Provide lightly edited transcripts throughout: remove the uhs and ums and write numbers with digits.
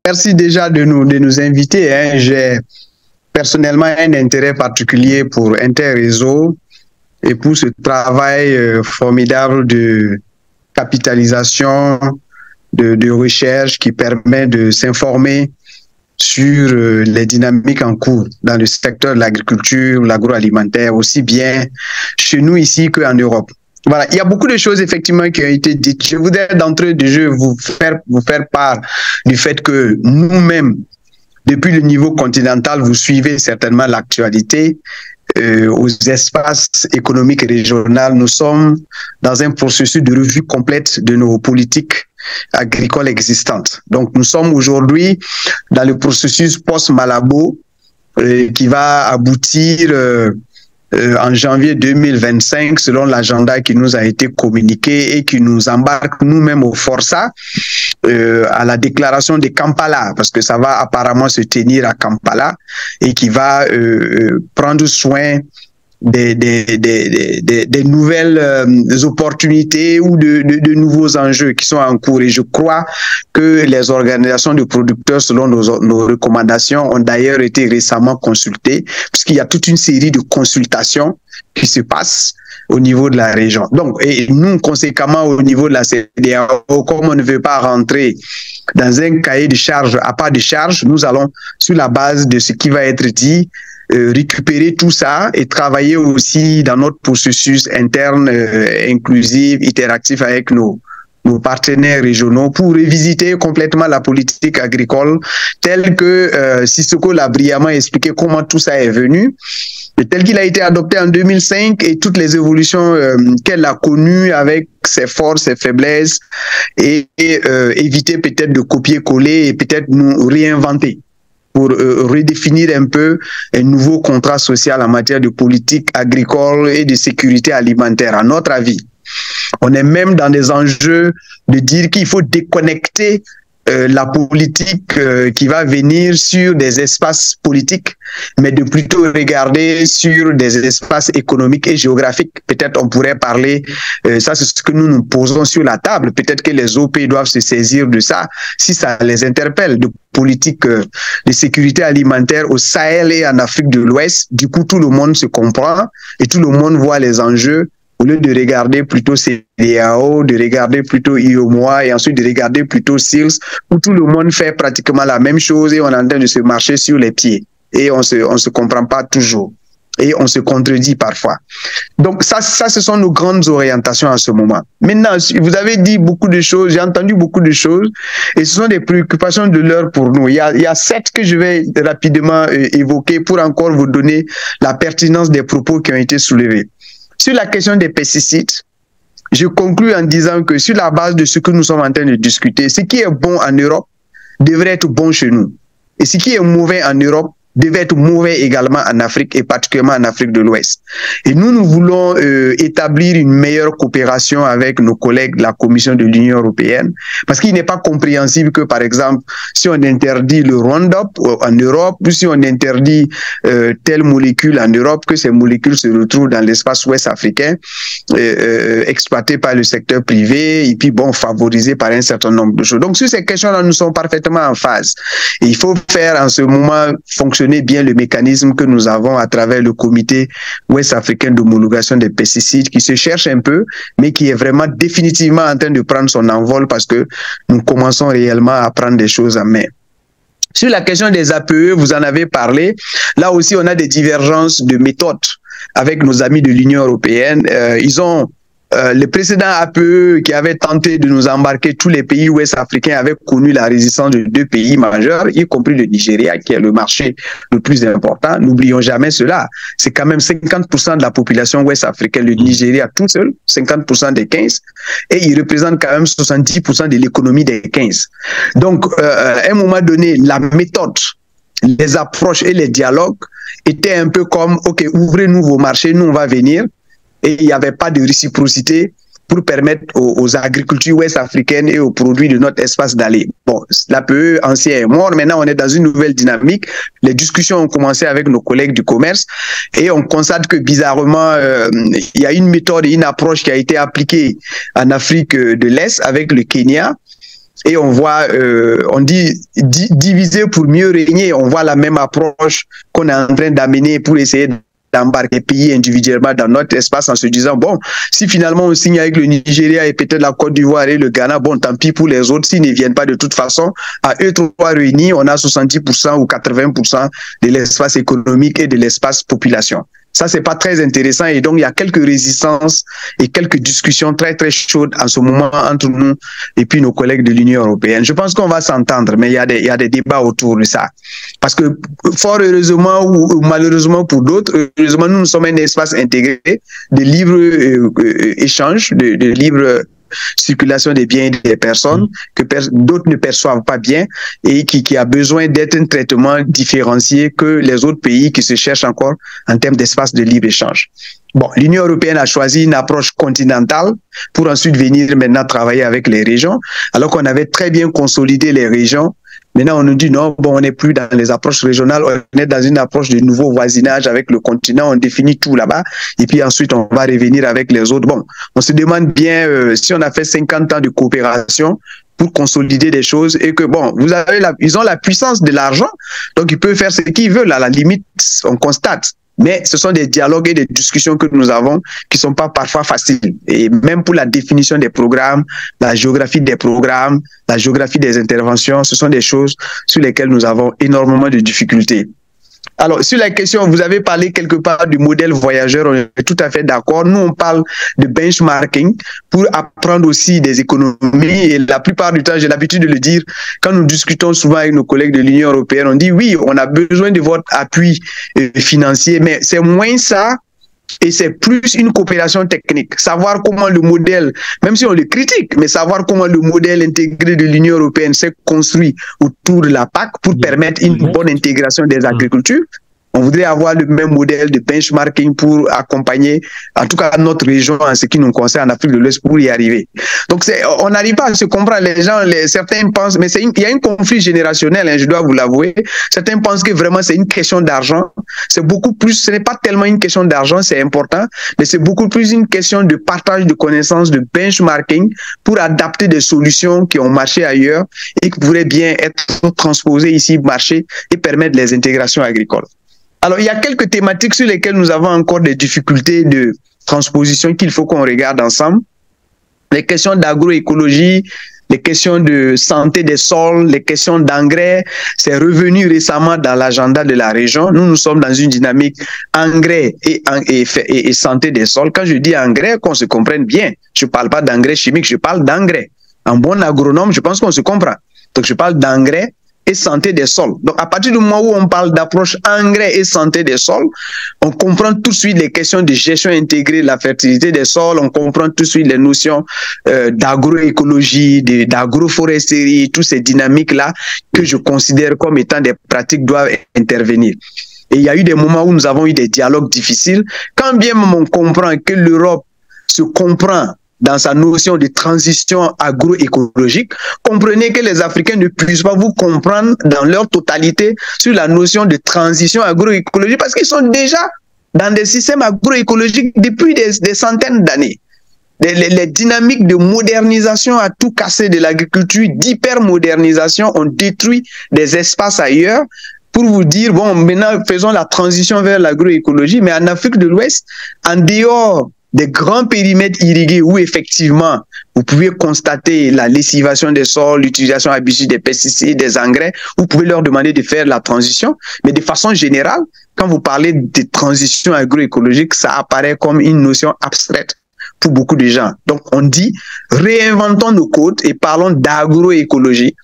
Merci déjà de nous inviter. Hein. J'ai personnellement un intérêt particulier pour Interréseau et pour ce travail formidable de capitalisation, de recherche qui permet de s'informer sur les dynamiques en cours dans le secteur de l'agriculture, l'agroalimentaire, aussi bien chez nous ici qu'en Europe. Voilà, il y a beaucoup de choses effectivement qui ont été dites. Je voudrais d'entrée de jeu vous faire part du fait que nous-mêmes, depuis le niveau continental, vous suivez certainement l'actualité aux espaces économiques et régionaux. Nous sommes dans un processus de revue complète de nos politiques agricoles existantes. Donc, nous sommes aujourd'hui dans le processus post-Malabo qui va aboutir en janvier 2025 selon l'agenda qui nous a été communiqué et qui nous embarque nous-mêmes au Forçat à la déclaration de Kampala, parce que ça va apparemment se tenir à Kampala et qui va prendre soin des nouvelles opportunités ou de nouveaux enjeux qui sont en cours. Et je crois que les organisations de producteurs, selon nos recommandations, ont d'ailleurs été récemment consultées, puisqu'il y a toute une série de consultations qui se passent au niveau de la région. Donc, et nous, conséquemment, au niveau de la CEDEAO, comme on ne veut pas rentrer dans un cahier de charges à pas de charge, nous allons, sur la base de ce qui va être dit, récupérer tout ça et travailler aussi dans notre processus interne inclusif, itératif avec nos partenaires régionaux pour revisiter complètement la politique agricole telle que Sissoko l'a brillamment expliqué comment tout ça est venu, et tel qu'il a été adopté en 2005 et toutes les évolutions qu'elle a connues avec ses forces, ses faiblesses et éviter peut-être de copier-coller et peut-être nous réinventer pour redéfinir un peu un nouveau contrat social en matière de politique agricole et de sécurité alimentaire. À notre avis, on est même dans des enjeux de dire qu'il faut déconnecter la politique qui va venir sur des espaces politiques, mais de plutôt regarder sur des espaces économiques et géographiques. Peut-être on pourrait parler, ça c'est ce que nous posons sur la table, peut-être que les OP doivent se saisir de ça, si ça les interpelle, de politique de sécurité alimentaire au Sahel et en Afrique de l'Ouest. Du coup, tout le monde se comprend et tout le monde voit les enjeux, au lieu de regarder plutôt CEDEAO, de regarder plutôt IOMOA et ensuite de regarder plutôt SILS, où tout le monde fait pratiquement la même chose et on est en train de se marcher sur les pieds. Et on se comprend pas toujours. Et on se contredit parfois. Donc ça, ce sont nos grandes orientations à ce moment. Maintenant, vous avez dit beaucoup de choses, j'ai entendu beaucoup de choses, et ce sont des préoccupations de l'heure pour nous. Il y a 7 que je vais rapidement évoquer pour encore vous donner la pertinence des propos qui ont été soulevés. Sur la question des pesticides, je conclus en disant que sur la base de ce que nous sommes en train de discuter, ce qui est bon en Europe devrait être bon chez nous. Et ce qui est mauvais en Europe devait être mauvais également en Afrique et particulièrement en Afrique de l'Ouest. Et nous voulons établir une meilleure coopération avec nos collègues de la Commission de l'Union européenne parce qu'il n'est pas compréhensible que, par exemple, si on interdit le Roundup en Europe ou si on interdit telle molécule en Europe, que ces molécules se retrouvent dans l'espace ouest africain, exploitées par le secteur privé et puis, bon, favorisées par un certain nombre de choses. Donc, sur ces questions-là, nous sommes parfaitement en phase. Et il faut faire en ce moment fonctionner bien le mécanisme que nous avons à travers le comité ouest-africain d'homologation des pesticides qui se cherche un peu, mais qui est vraiment définitivement en train de prendre son envol parce que nous commençons réellement à prendre des choses en main. Sur la question des APE, vous en avez parlé. Là aussi, on a des divergences de méthode avec nos amis de l'Union européenne. Ils ont le précédent APE qui avait tenté de nous embarquer, tous les pays ouest-africains avaient connu la résistance de 2 pays majeurs, y compris le Nigeria, qui est le marché le plus important. N'oublions jamais cela. C'est quand même 50% de la population ouest-africaine, le Nigeria tout seul, 50% des 15, et il représente quand même 70% de l'économie des 15. Donc, à un moment donné, la méthode, les approches et les dialogues étaient un peu comme, OK, ouvrez-nous vos marchés, nous on va venir. Et il n'y avait pas de réciprocité pour permettre aux agricultures ouest-africaines et aux produits de notre espace d'aller. Bon, l'APE ancien est mort, maintenant on est dans une nouvelle dynamique. Les discussions ont commencé avec nos collègues du commerce et on constate que bizarrement, il y a une méthode et une approche qui a été appliquée en Afrique de l'Est avec le Kenya. et on voit, on dit diviser pour mieux régner. On voit la même approche qu'on est en train d'amener pour essayer d'embarquer pays individuellement dans notre espace en se disant, bon, si finalement on signe avec le Nigeria et peut-être la Côte d'Ivoire et le Ghana, bon, tant pis pour les autres, s'ils ne viennent pas de toute façon, à eux trois réunis, on a 70% ou 80% de l'espace économique et de l'espace population. Ça, c'est pas très intéressant et donc il y a quelques résistances et quelques discussions très très chaudes en ce moment entre nous et puis nos collègues de l'Union européenne. Je pense qu'on va s'entendre, mais il y a des débats autour de ça. Parce que fort heureusement ou malheureusement pour d'autres, heureusement nous sommes un espace intégré de libre échange, de libre circulation des biens et des personnes que d'autres ne perçoivent pas bien et qui a besoin d'être un traitement différencié que les autres pays qui se cherchent encore en termes d'espace de libre-échange. Bon, l'Union européenne a choisi une approche continentale pour ensuite venir maintenant travailler avec les régions, alors qu'on avait très bien consolidé les régions. Maintenant, on nous dit non, bon, on n'est plus dans les approches régionales, on est dans une approche de nouveau voisinage avec le continent, on définit tout là-bas, et puis ensuite, on va revenir avec les autres. Bon, on se demande bien si on a fait 50 ans de coopération pour consolider des choses et que, bon, ils ont la puissance de l'argent, donc ils peuvent faire ce qu'ils veulent, à la limite, on constate. Mais ce sont des dialogues et des discussions que nous avons qui sont pas parfois faciles. Et même pour la définition des programmes, la géographie des programmes, la géographie des interventions, ce sont des choses sur lesquelles nous avons énormément de difficultés. Alors, sur la question, vous avez parlé quelque part du modèle voyageur, on est tout à fait d'accord. Nous, on parle de benchmarking pour apprendre aussi des économies. Et la plupart du temps, j'ai l'habitude de le dire, quand nous discutons souvent avec nos collègues de l'Union européenne, on dit oui, on a besoin de votre appui financier, mais c'est moins ça. Et c'est plus une coopération technique. Savoir comment le modèle, même si on le critique, mais savoir comment le modèle intégré de l'Union européenne s'est construit autour de la PAC pour permettre une bonne intégration des agricultures. On voudrait avoir le même modèle de benchmarking pour accompagner, en tout cas, notre région en ce qui nous concerne en Afrique de l'Ouest pour y arriver. Donc, on n'arrive pas à se comprendre. Les gens, certains pensent, mais il y a un conflit générationnel, hein, je dois vous l'avouer. Certains pensent que vraiment c'est une question d'argent. C'est beaucoup plus, ce n'est pas tellement une question d'argent, c'est important, mais c'est beaucoup plus une question de partage de connaissances, de benchmarking pour adapter des solutions qui ont marché ailleurs et qui pourraient bien être transposées ici, marcher et permettre les intégrations agricoles. Alors, il y a quelques thématiques sur lesquelles nous avons encore des difficultés de transposition qu'il faut qu'on regarde ensemble. Les questions d'agroécologie, les questions de santé des sols, les questions d'engrais, c'est revenu récemment dans l'agenda de la région. Nous sommes dans une dynamique engrais et santé des sols. Quand je dis engrais, qu'on se comprenne bien. Je ne parle pas d'engrais chimiques, je parle d'engrais. Un bon agronome, je pense qu'on se comprend. Donc, je parle d'engrais et santé des sols. Donc, à partir du moment où on parle d'approche engrais et santé des sols, on comprend tout de suite les questions de gestion intégrée de la fertilité des sols, on comprend tout de suite les notions d'agroécologie, d'agroforesterie, toutes ces dynamiques-là que je considère comme étant des pratiques qui doivent intervenir. Et il y a eu des moments où nous avons eu des dialogues difficiles. Quand bien même on comprend que l'Europe se comprend dans sa notion de transition agroécologique, comprenez que les Africains ne puissent pas vous comprendre dans leur totalité sur la notion de transition agroécologique parce qu'ils sont déjà dans des systèmes agroécologiques depuis des centaines d'années. Les dynamiques de modernisation à tout casser de l'agriculture, d'hypermodernisation ont détruit des espaces ailleurs pour vous dire, bon, maintenant faisons la transition vers l'agroécologie, mais en Afrique de l'Ouest, en dehors des grands périmètres irrigués où effectivement vous pouvez constater la lessivation des sols, l'utilisation abusive des pesticides, des engrais, vous pouvez leur demander de faire la transition. Mais de façon générale, quand vous parlez de transition agroécologique, ça apparaît comme une notion abstraite pour beaucoup de gens. Donc on dit, réinventons nos codes et parlons d'agroécologie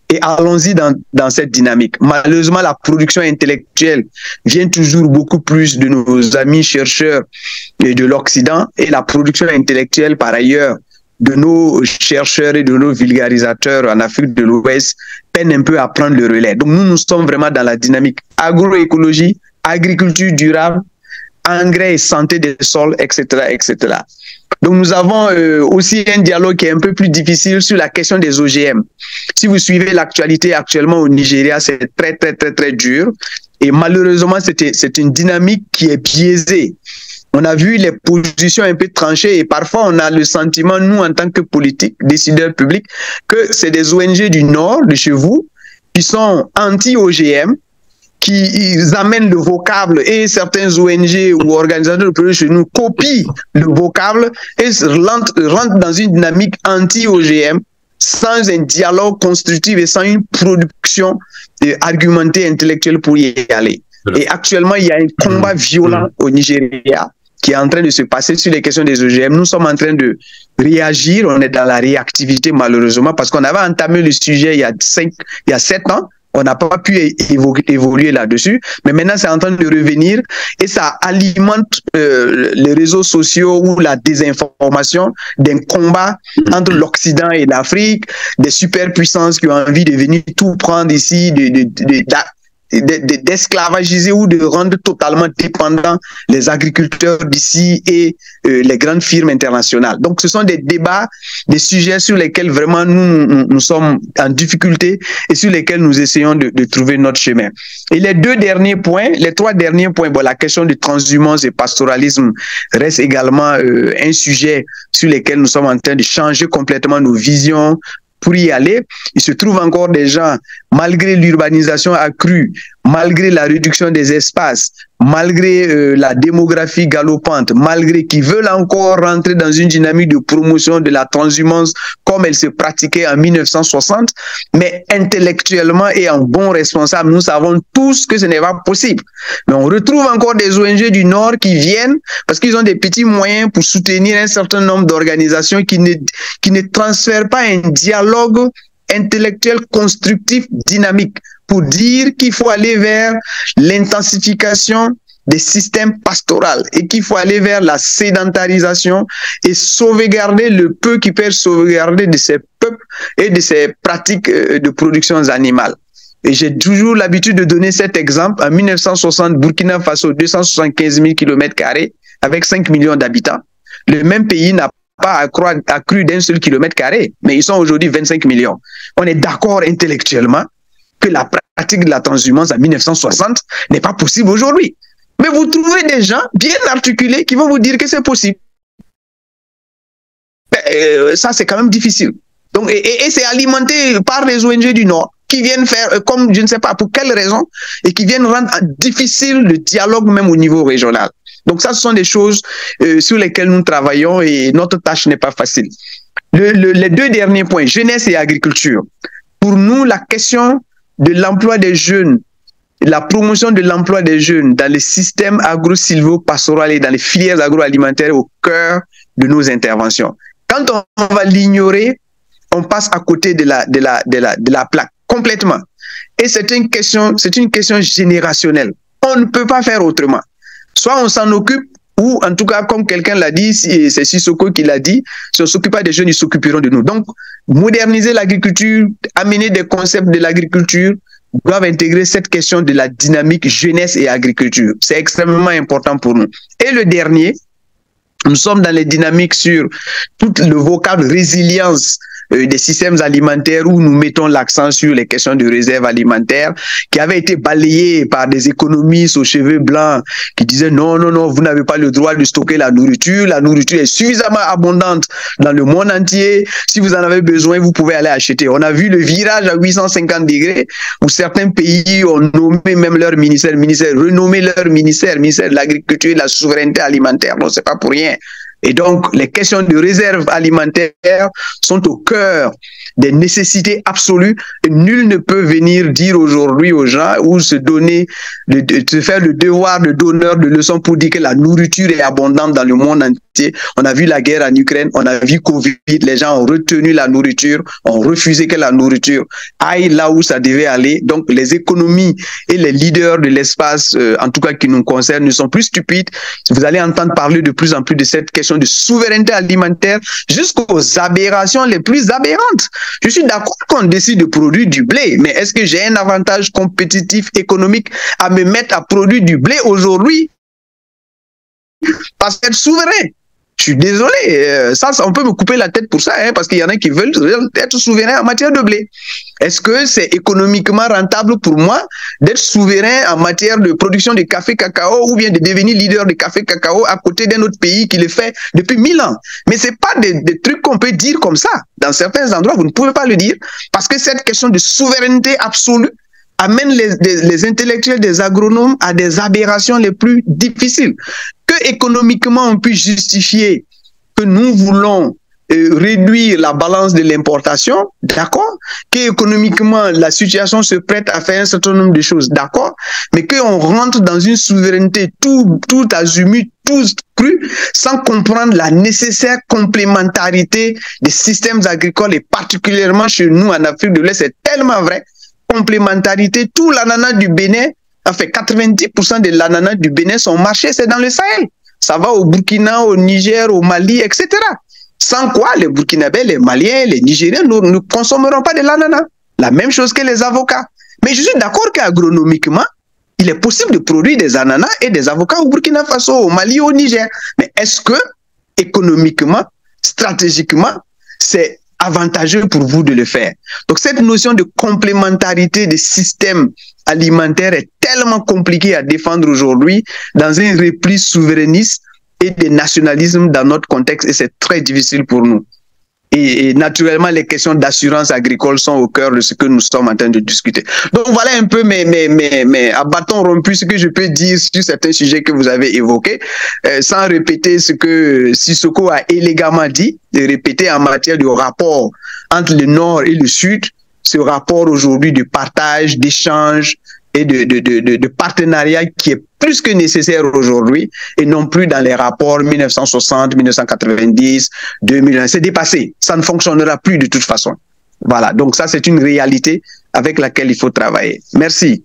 et allons-y dans cette dynamique. Malheureusement, la production intellectuelle vient toujours beaucoup plus de nos amis chercheurs de l'Occident et la production intellectuelle, par ailleurs, de nos chercheurs et de nos vulgarisateurs en Afrique de l'Ouest peine un peu à prendre le relais. Donc nous sommes vraiment dans la dynamique agroécologie, agriculture durable, engrais et santé des sols, etc., etc. Donc nous avons aussi un dialogue qui est un peu plus difficile sur la question des OGM. Si vous suivez l'actualité actuellement au Nigeria, c'est très dur. Et malheureusement, c'est une dynamique qui est biaisée On a vu les positions un peu tranchées et parfois on a le sentiment, nous en tant que politiques, décideurs publics, que c'est des ONG du Nord, de chez vous, qui sont anti-OGM, qui amènent le vocable et certains ONG ou organisateurs de projets chez nous copient le vocable et rentrent dans une dynamique anti-OGM sans un dialogue constructif et sans une production argumentée intellectuelle pour y aller. Et actuellement, il y a un combat violent au Nigeria qui est en train de se passer sur les questions des OGM. Nous sommes en train de réagir, on est dans la réactivité malheureusement parce qu'on avait entamé le sujet il y a 7 ans. On n'a pas pu évoluer là-dessus, mais maintenant c'est en train de revenir et ça alimente les réseaux sociaux ou la désinformation d'un combat entre l'Occident et l'Afrique, des superpuissances qui ont envie de venir tout prendre ici, d'esclavagiser ou de rendre totalement dépendants les agriculteurs d'ici et les grandes firmes internationales. Donc ce sont des débats, des sujets sur lesquels vraiment nous sommes en difficulté et sur lesquels nous essayons de trouver notre chemin. Et les 3 derniers points, bon, la question de transhumance et pastoralisme reste également un sujet sur lequel nous sommes en train de changer complètement nos visions. Pour y aller, il se trouve encore des gens, malgré l'urbanisation accrue, malgré la réduction des espaces, malgré la démographie galopante, malgré qui veulent encore rentrer dans une dynamique de promotion de la transhumance comme elle se pratiquait en 1960, mais intellectuellement et en bons responsables, nous savons tous que ce n'est pas possible. Mais on retrouve encore des ONG du Nord qui viennent parce qu'ils ont des petits moyens pour soutenir un certain nombre d'organisations qui ne transfèrent pas un dialogue intellectuel constructif dynamique pour dire qu'il faut aller vers l'intensification des systèmes pastoraux et qu'il faut aller vers la sédentarisation et sauvegarder le peu qui peut être sauvegardé de ces peuples et de ces pratiques de production animale. Et j'ai toujours l'habitude de donner cet exemple. En 1960, Burkina Faso, 275 000 km² avec 5 millions d'habitants. Le même pays n'a pas accru d'un seul kilomètre carré, mais ils sont aujourd'hui 25 millions. On est d'accord intellectuellement que la pratique de la transhumance en 1960 n'est pas possible aujourd'hui. Mais vous trouvez des gens bien articulés qui vont vous dire que c'est possible. Ça, c'est quand même difficile. Donc, et c'est alimenté par les ONG du Nord qui viennent faire, comme je ne sais pas pour quelle raison, et qui viennent rendre difficile le dialogue même au niveau régional. Donc ça, ce sont des choses sur lesquelles nous travaillons et notre tâche n'est pas facile. Les 2 derniers points, jeunesse et agriculture. Pour nous, la question de l'emploi des jeunes, la promotion de l'emploi des jeunes dans les systèmes agro-silvo-pastoraux et dans les filières agroalimentaires est au cœur de nos interventions. Quand on va l'ignorer, on passe à côté de la plaque complètement. Et c'est une question générationnelle. On ne peut pas faire autrement. Soit on s'en occupe, ou en tout cas, comme quelqu'un l'a dit, c'est Sissoko qui l'a dit, si on ne s'occupe pas des jeunes, ils s'occuperont de nous. Donc, moderniser l'agriculture, amener des concepts de l'agriculture, doivent intégrer cette question de la dynamique jeunesse et agriculture. C'est extrêmement important pour nous. Et le dernier, nous sommes dans les dynamiques sur tout le vocable résilience des systèmes alimentaires où nous mettons l'accent sur les questions de réserve alimentaire qui avaient été balayées par des économistes aux cheveux blancs qui disaient non, vous n'avez pas le droit de stocker la nourriture est suffisamment abondante dans le monde entier, si vous en avez besoin, vous pouvez aller acheter. On a vu le virage à 850 degrés où certains pays ont nommé même leur renommé leur ministère de l'agriculture et de la souveraineté alimentaire. Non, c'est pas pour rien. Et donc, les questions de réserve alimentaire sont au cœur des nécessités absolues. Et nul ne peut venir dire aujourd'hui aux gens ou se faire le devoir de donneur de leçons pour dire que la nourriture est abondante dans le monde entier. On a vu la guerre en Ukraine, on a vu Covid, les gens ont retenu la nourriture, ont refusé que la nourriture aille là où ça devait aller. Donc, les économies et les leaders de l'espace, en tout cas qui nous concernent, ne sont plus stupides. Vous allez entendre parler de plus en plus de cette question de souveraineté alimentaire jusqu'aux aberrations les plus aberrantes. Je suis d'accord qu'on décide de produire du blé, mais est-ce que j'ai un avantage compétitif économique à me mettre à produire du blé aujourd'hui parce qu'être souverain? Je suis désolé, on peut me couper la tête pour ça, hein, parce qu'il y en a qui veulent être souverains en matière de blé. Est-ce que c'est économiquement rentable pour moi d'être souverain en matière de production de café cacao ou bien de devenir leader de café cacao à côté d'un autre pays qui le fait depuis 1000 ans? Mais c'est pas des trucs qu'on peut dire comme ça. Dans certains endroits, vous ne pouvez pas le dire parce que cette question de souveraineté absolue amène les intellectuels des agronomes à des aberrations les plus difficiles. Que économiquement on puisse justifier que nous voulons réduire la balance de l'importation, d'accord, qu'économiquement la situation se prête à faire un certain nombre de choses, d'accord, mais qu'on rentre dans une souveraineté tout azimut, tout cru, sans comprendre la nécessaire complémentarité des systèmes agricoles et particulièrement chez nous en Afrique de l'Est, c'est tellement vrai. Complémentarité, tout l'ananas du Bénin, en fait 90% de l'ananas du Bénin, son marché c'est dans le Sahel. Ça va au Burkina, au Niger, au Mali, etc. Sans quoi les Burkinabés, les Maliens, les Nigériens ne consommeront pas de l'ananas. La même chose que les avocats. Mais je suis d'accord qu'agronomiquement, il est possible de produire des ananas et des avocats au Burkina Faso, au Mali, au Niger. Mais est-ce que économiquement, stratégiquement, c'est avantageux pour vous de le faire? Donc cette notion de complémentarité des systèmes alimentaires est tellement compliquée à défendre aujourd'hui dans un repli souverainiste et de nationalisme dans notre contexte et c'est très difficile pour nous. Et naturellement, les questions d'assurance agricole sont au cœur de ce que nous sommes en train de discuter. Donc voilà un peu à bâton rompu ce que je peux dire sur certains sujets que vous avez évoqués, sans répéter ce que Sissoko a élégamment dit, de répéter en matière de rapport entre le Nord et le Sud, ce rapport aujourd'hui de partage, d'échange et de partenariat qui est plus que nécessaire aujourd'hui et non plus dans les rapports 1960, 1990, 2001. C'est dépassé. Ça ne fonctionnera plus de toute façon. Voilà. Donc ça, c'est une réalité avec laquelle il faut travailler. Merci.